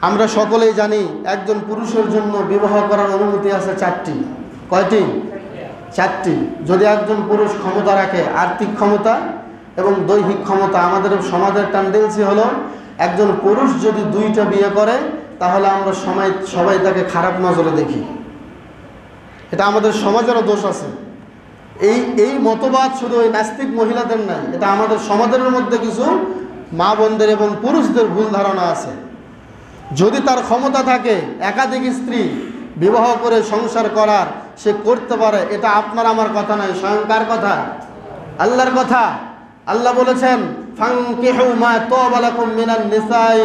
আমরা সকলেই জানি একজন পুরুষের জন্য বিবাহ করার অনুমতি আছে 4টি। কয়টি? 4টি। যদি একজন পুরুষ ক্ষমতা রাখে, আর্থিক ক্ষমতা এবং দৈহিক ক্ষমতা। আমাদের সমাজের টেন্ডেন্সি হলো একজন পুরুষ যদি 2টা বিয়ে করে তাহলে আমরা সবাই তাকে খারাপ নজরে দেখি। এটা আমাদের সমাজেরও দোষ আছে। এই মতবাদ শুধু ওই নাস্তিক মহিলাদের নাই, এটা আমাদের সমাজের মধ্যে কিছু মা বোনদের এবং পুরুষদের ভুল ধারণা আছে। যদি তার ক্ষমতা থাকে একাধিক স্ত্রী বিবাহ করে সংসার করার, সে করতে পারে। এটা আপনার আমার কথা নয়, স্বয়ং কার কথা? আল্লাহর কথা। আল্লাহ বলেছেন ফানকিহু মা তাবা লাকুম মিনান নিসাই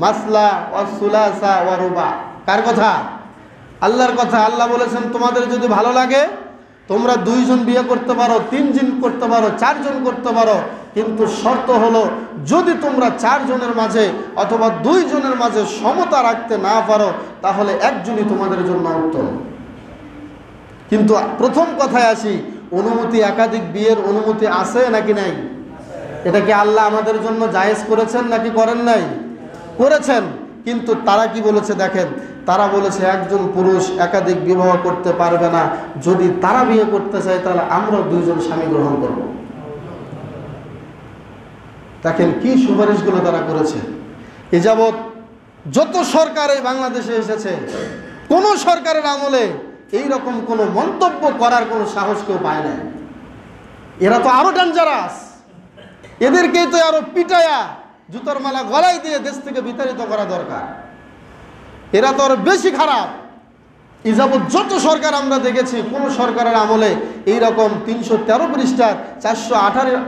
মাসলা ওয়া সুলাসা ওয়া রুবা। কার কথা? আল্লাহর কথা। আল্লাহ বলেছেন তোমাদের যদি ভালো লাগে তোমরা 2 জন বিয়ে করতে পারো, 3 জন করতে পারো, 4 জন করতে পারো, কিন্তু শর্ত হলো যদি তোমরা 4 জনের মাঝে অথবা 2 জনের মাঝে সমতা রাখতে না পারো তাহলে একজনই তোমাদের জন্য উত্তম। কিন্তু প্রথম কথায় আসি, অনুমতি, একাধিক বিয়ের অনুমতি আছে নাকি নাই? এটা কি আল্লাহ আমাদের জন্য জায়েজ করেছেন নাকি করেন নাই? করেছেন। কিন্তু তারা কি বলেছে দেখেন, তারা বলেছে একজন পুরুষ একাধিক বিবাহ করতে পারবে না, যদি তারা বিয়ে করতে চায় তাহলে আমরা 2 জন স্বামী গ্রহণ করব। দেখেন কি সুপারিশগুলো তারা করেছে। এ যাবৎ যত সরকার এই বাংলাদেশে এসেছে, কোন সরকারের আমলে এইরকম কোনো মন্তব্য করার কোনো সাহস কেউ পায় না। এরা তো আরো ডেঞ্জারাস, এদেরকেই তো আরো পিটায়া জুতার মালা গলায় দিয়ে দেশ থেকে বিতাড়িত করা দরকার। এরা তো আরো বেশি খারাপ। এই যাবৎ যত সরকার আমরা দেখেছি, কোন সরকারের আমলে এইরকম 313 পৃষ্ঠার 418